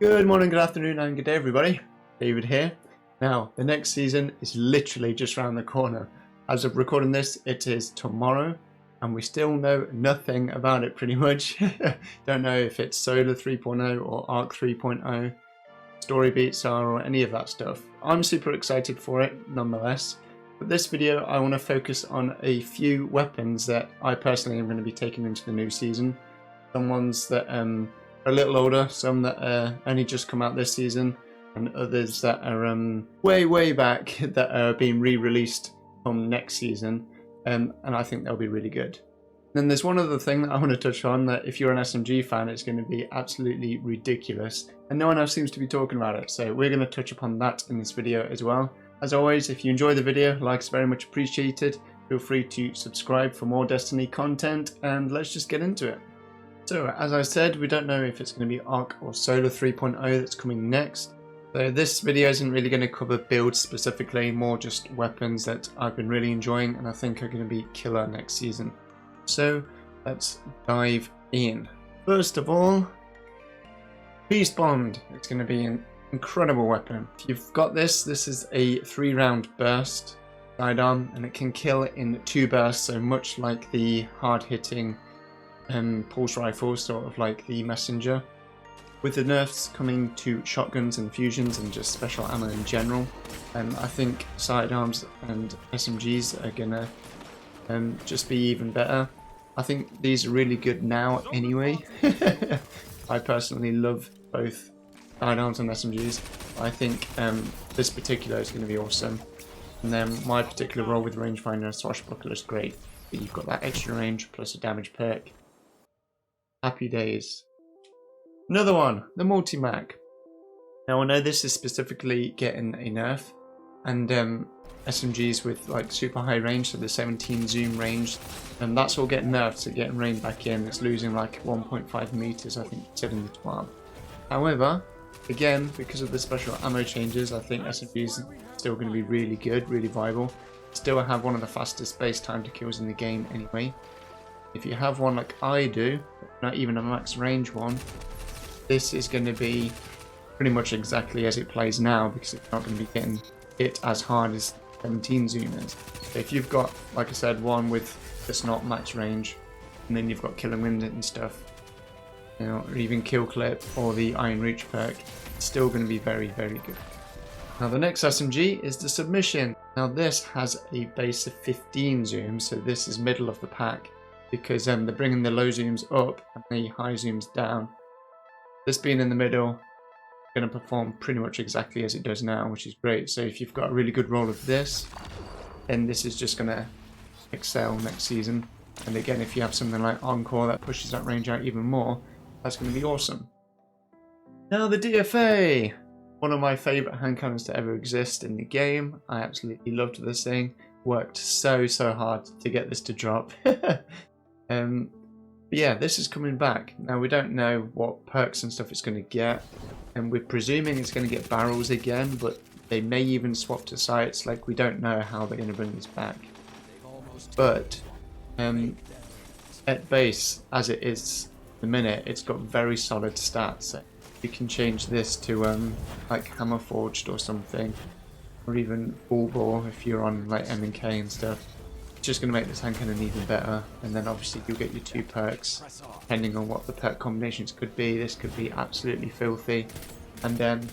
Good morning, good afternoon, and good day, everybody. David here. Now, the next season is literally just around the corner. As of recording this, it is tomorrow, and we still know nothing about it pretty much. Don't know if it's Solar 3.0 or Arc 3.0, Story Beats are, or any of that stuff. I'm super excited for it, nonetheless. But this video, I want to focus on a few weapons that I personally am going to be taking into the new season. Some ones that are a little older, some that only just come out this season, and others that are way back that are being re-released from next season, and I think they'll be really good. Then there's one other thing that I want to touch on, that if you're an SMG fan, it's going to be absolutely ridiculous, and no one else seems to be talking about it, so we're going to touch upon that in this video as well. As always, if you enjoy the video, likes very much appreciated. Feel free to subscribe for more Destiny content, and let's just get into it. So, as I said, we don't know if it's going to be Arc or Solar 3.0 that's coming next. So this video isn't really going to cover builds specifically, more just weapons that I've been really enjoying and I think are going to be killer next season. So, let's dive in. First of all, Beast Bond. It's going to be an incredible weapon. If you've got this is a 3-round burst sidearm, and it can kill in 2 bursts, so much like the hard-hitting pulse rifle, sort of like the messenger. With the nerfs coming to shotguns and fusions and just special ammo in general, I think sidearms and SMGs are gonna just be even better. I think these are really good now anyway. I personally love both sidearms and SMGs. I think this particular is going to be awesome. And then my particular role with rangefinder and swashbuckler is great. But you've got that extra range plus a damage perk. Happy days. Another one, the multi-mag. Now I know this is specifically getting a nerf, and SMGs with like super high range, so the 17 zoom range, and that's all getting nerfed, so getting reined back in. It's losing like 1.5 meters, I think it said in the TWAB. However, again, because of the special ammo changes, I think SMGs are still going to be really good, really viable. Still have one of the fastest base time to kills in the game anyway. If you have one like I do, not even a max range one, this is going to be pretty much exactly as it plays now, because it's not going to be getting hit as hard as 17 zoom is. So if you've got, like I said, one with that's not max range, and then you've got Kill and Wind and stuff, you know, or even Kill Clip or the Iron Reach perk, it's still going to be very good. Now the next SMG is the Submission. Now this has a base of 15 zooms, so this is middle of the pack, because they're bringing the low zooms up and the high zooms down. This being in the middle, it's going to perform pretty much exactly as it does now, which is great. So if you've got a really good roll of this, then this is just going to excel next season. And again, if you have something like Encore that pushes that range out even more, that's going to be awesome. Now the DFA, one of my favourite hand cannons to ever exist in the game. I absolutely loved this thing. Worked so hard to get this to drop. But yeah, this is coming back. Now we don't know what perks and stuff it's going to get, and we're presuming it's going to get barrels again, but they may even swap to sights. Like, we don't know how they're going to bring this back. But at base, as it is the minute, it's got very solid stats. You can change this to like Hammer Forged or something, or even Full Bore if you're on like M&K and stuff. It's just going to make this hand cannon even better, and then obviously you'll get your 2 perks depending on what the perk combinations could be. This could be absolutely filthy, and then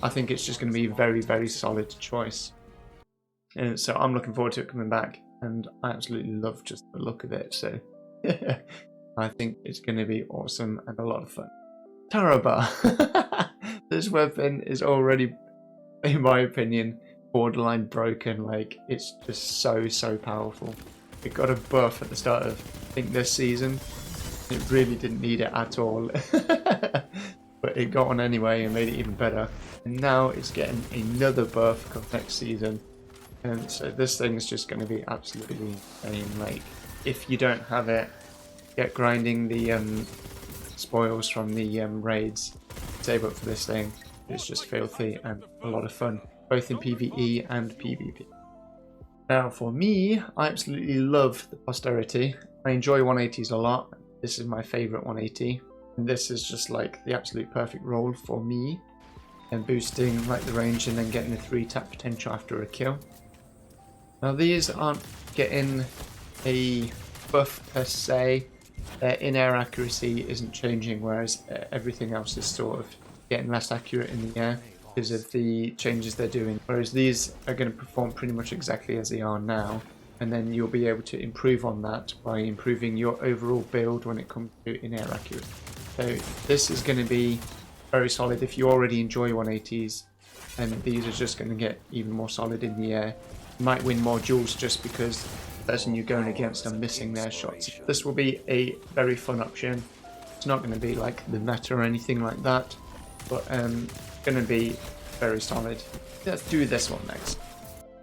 I think it's just going to be a very solid choice. And so I'm looking forward to it coming back, and I absolutely love just the look of it, so I think it's going to be awesome and a lot of fun. Tarabar. This weapon is already, in my opinion, borderline broken. Like, it's just so powerful. It got a buff at the start of, I think, this season. It really didn't need it at all. But it got on anyway and made it even better. And now it's getting another buff come next season. And so this thing is just going to be absolutely insane. Like, if you don't have it, get grinding the spoils from the raids. Save up for this thing. It's just filthy and a lot of fun, both in PvE and PvP. Now for me, I absolutely love the posterity. I enjoy 180s a lot. This is my favourite 180. And this is just like the absolute perfect role for me, and boosting like the range and then getting a 3-tap potential after a kill. Now these aren't getting a buff per se, their in-air accuracy isn't changing, whereas everything else is sort of getting less accurate in the air because of the changes they're doing, whereas these are going to perform pretty much exactly as they are now, and then you'll be able to improve on that by improving your overall build when it comes to in-air accuracy. So this is going to be very solid if you already enjoy 180s, and these are just going to get even more solid in the air. You might win more duels just because the person you're going against are missing their shots. This will be a very fun option. It's not going to be like the meta or anything like that, but going to be very solid. Let's do this one next.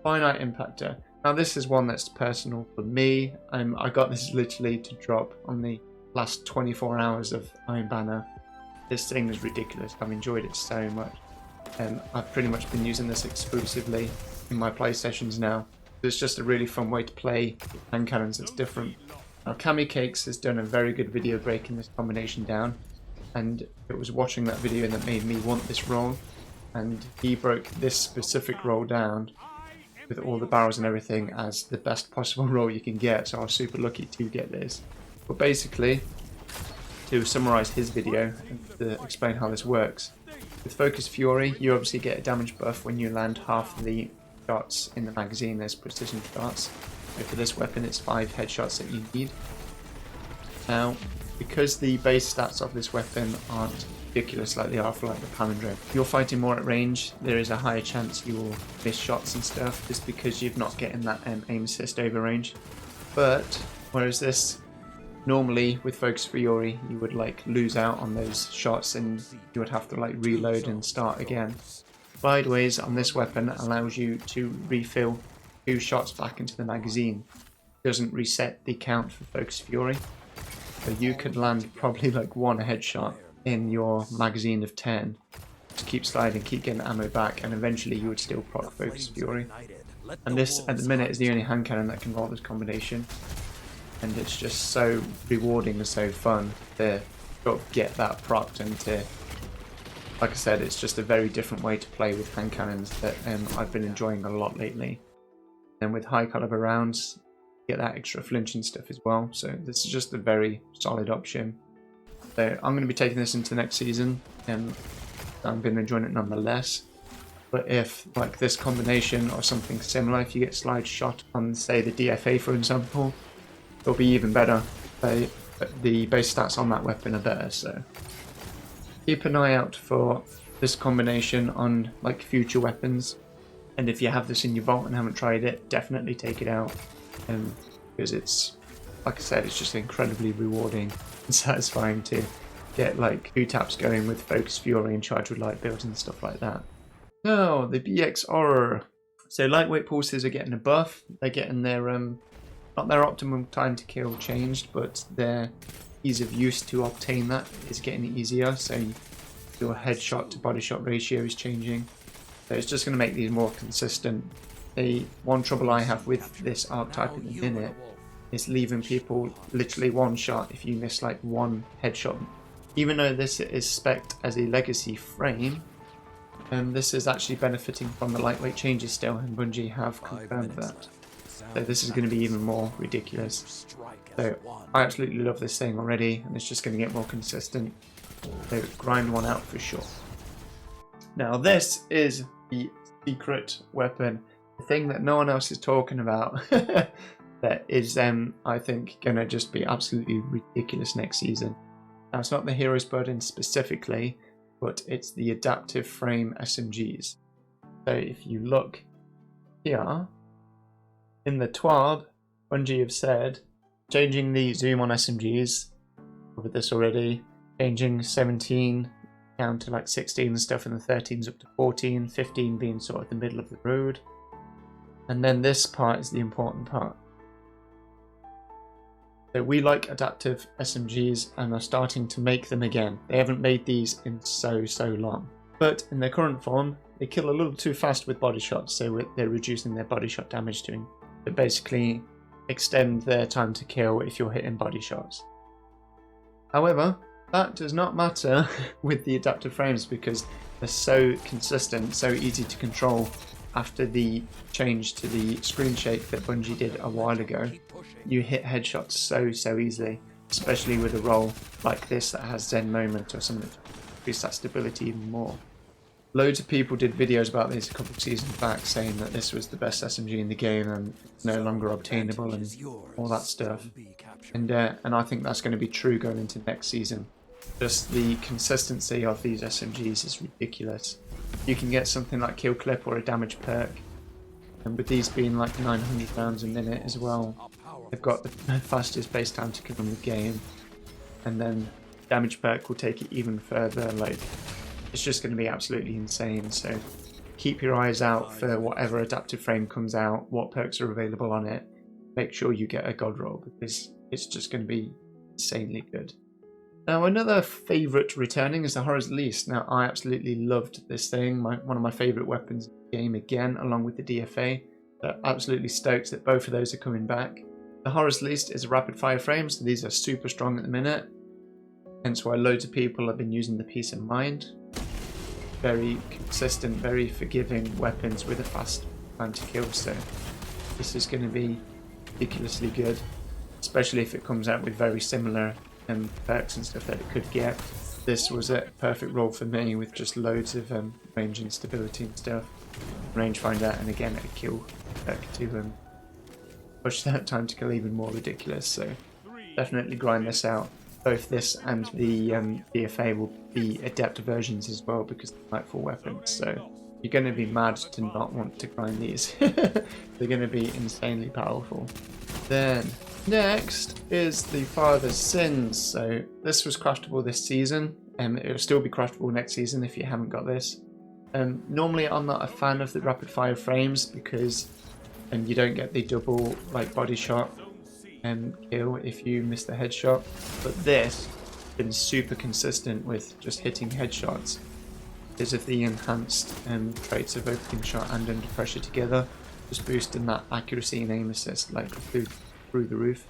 Finite Impactor. Now this is one that's personal for me. I got this literally to drop on the last 24 hours of Iron Banner. This thing is ridiculous. I've enjoyed it so much. I've pretty much been using this exclusively in my play sessions now. It's just a really fun way to play hand cannons that's different. Now Cami Cakes has done a very good video breaking this combination down, and it was watching that video that made me want this roll, and he broke this specific roll down with all the barrels and everything as the best possible roll you can get, so I was super lucky to get this. But basically, to summarize his video and to explain how this works, with Focus Fury you obviously get a damage buff when you land half of the shots in the magazine as precision shots. So for this weapon it's 5 headshots that you need. Now because the base stats of this weapon aren't ridiculous like they are for like the palindrome, if you're fighting more at range, there is a higher chance you will miss shots and stuff just because you're not getting that aim assist over range. But whereas this, normally with Focus Fury you would like lose out on those shots and you would have to like reload and start again. Sideways on this weapon allows you to refill 2 shots back into the magazine. It doesn't reset the count for Focus Fury. So you could land probably like 1 headshot in your magazine of 10 to keep sliding, keep getting ammo back, and eventually you would still proc Focus Fury. And this at the minute is the only hand cannon that can roll this combination, and it's just so rewarding and so fun to sort of get that procced, and to, like I said, it's just a very different way to play with hand cannons that I've been enjoying a lot lately. And with high caliber rounds, get that extra flinch and stuff as well, so this is just a very solid option. So I'm going to be taking this into next season, and I'm going to enjoy it nonetheless. But if like this combination or something similar, if you get slide shot on say the DFA for example, it'll be even better. The base stats on that weapon are better, so keep an eye out for this combination on like future weapons. And if you have this in your vault and haven't tried it, definitely take it out, because it's, like I said, it's just incredibly rewarding and satisfying to get like 2 taps going with Focus Fury and Charge with Light builds and stuff like that. Now the BX Horror. So lightweight pulses are getting a buff. They're getting their not their optimum time to kill changed, but their ease of use to obtain that is getting easier. So your headshot to body shot ratio is changing. So it's just going to make these more consistent. The one trouble I have with this archetype at the minute is leaving people literally 1 shot if you miss like 1 headshot. Even though this is spec'd as a legacy frame, this is actually benefiting from the lightweight changes still, and Bungie have confirmed that. So this is going to be even more ridiculous. So I absolutely love this thing already, and it's just going to get more consistent. So grind one out for sure. Now this is the secret weapon, the thing that no one else is talking about. That is I think gonna just be absolutely ridiculous next season. Now it's not the Hero's Burden specifically, but it's the adaptive frame SMGs. So if you look here in the TWAB, Bungie have said changing the zoom on SMGs, covered this already, changing 17 down to like 16 and stuff, and the 13s up to 14, 15 being sort of the middle of the road. And then this part is the important part. So we like adaptive SMGs and are starting to make them again. They haven't made these in so long. But in their current form, they kill a little too fast with body shots, so they're reducing their body shot damage to basically extend their time to kill if you're hitting body shots. However, that does not matter with the adaptive frames because they're so consistent, so easy to control after the change to the screen shake that Bungie did a while ago. You hit headshots so easily, especially with a role like this that has Zen Moment or something to increase that stability even more. Loads of people did videos about this a couple of seasons back saying that this was the best SMG in the game and it's no longer obtainable and all that stuff. And I think that's going to be true going into next season. Just the consistency of these SMGs is ridiculous. You can get something like kill clip or a damage perk, and with these being like 900 rounds a minute as well, they've got the fastest base time to kill in the game, and then damage perk will take it even further. Like, it's just going to be absolutely insane. So keep your eyes out for whatever adaptive frame comes out, what perks are available on it. Make sure you get a god roll because it's just going to be insanely good. Now, another favourite returning is the Horror's Least. Now, I absolutely loved this thing, one of my favourite weapons in the game again, along with the DFA. Absolutely stoked that both of those are coming back. The Horror's Least is a rapid fire frame, so these are super strong at the minute. Hence why loads of people have been using the Peace of Mind. Very consistent, very forgiving weapons with a fast time to kill, so this is going to be ridiculously good, especially if it comes out with very similar perks and stuff that it could get. This was a perfect role for me with just loads of range and stability and stuff. Rangefinder and again a kill perk to push that time to kill even more ridiculous, so definitely grind this out. Both this and the DFA will be adept versions as well because they're Nightfall weapons, so you're going to be mad to not want to grind these. They're going to be insanely powerful. Then next is the Father's Sins. So this was craftable this season, and it'll still be craftable next season if you haven't got this. Normally I'm not a fan of the rapid fire frames because you don't get the double like body shot kill if you miss the headshot, but this has been super consistent with just hitting headshots because of the enhanced traits of opening shot and under pressure together, just boosting that accuracy and aim assist like through the roof.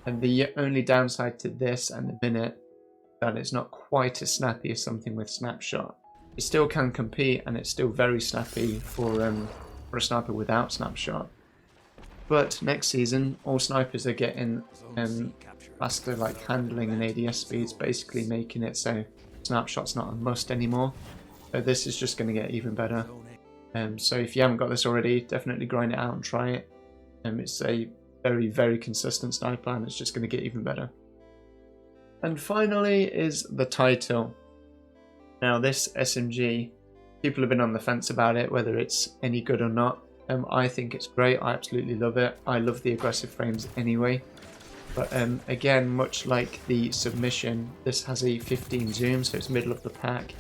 And the only downside to this and the minute that it's not quite as snappy as something with snapshot. It still can compete and it's still very snappy for a sniper without snapshot. But next season, all snipers are getting faster like handling and ADS speeds, basically making it so snapshot's not a must anymore. So this is just going to get even better. So if you haven't got this already, definitely grind it out and try it. It's a very consistent sniper and it's just going to get even better. And finally is the title. Now this SMG, people have been on the fence about it, whether it's any good or not. I think it's great, I absolutely love it. I love the aggressive frames anyway. But again, much like the Submission, this has a 15 zoom, so it's middle of the pack.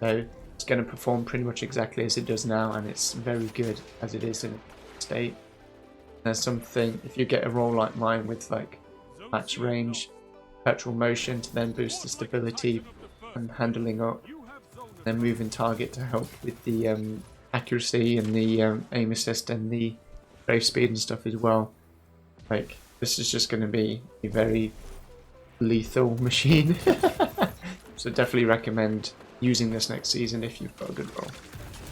So it's going to perform pretty much exactly as it does now, and it's very good as it is in state. There's something, if you get a roll like mine with like max range, perpetual motion to then boost the stability and handling up, then moving target to help with the accuracy and the aim assist and the strafe speed and stuff as well. Like, this is just going to be a very lethal machine. So definitely recommend using this next season if you've got a good roll.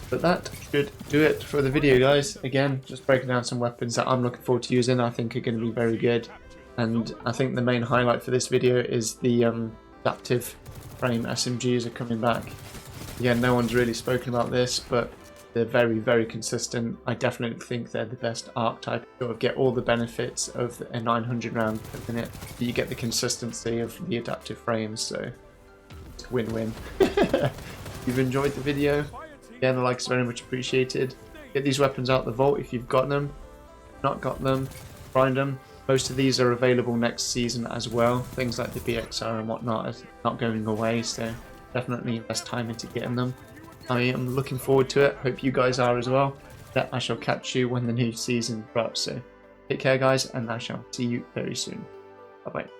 But that should do it for the video, guys. Again, just breaking down some weapons that I'm looking forward to using, I think are going to be very good. And I think the main highlight for this video is the adaptive frame SMGs are coming back. Again, no one's really spoken about this, but they're very consistent. I definitely think they're the best archetype. You sort of get all the benefits of a 900 round per minute. You get the consistency of the adaptive frames, so it's win-win. If you've enjoyed the video, again, a like is very much appreciated. Get these weapons out the vault if you've got them. If not got them, grind them. Most of these are available next season as well. Things like the BXR and whatnot are not going away, so definitely invest time into getting them. I am looking forward to it. Hope you guys are as well. I shall catch you when the new season drops. So take care, guys, and I shall see you very soon. Bye bye.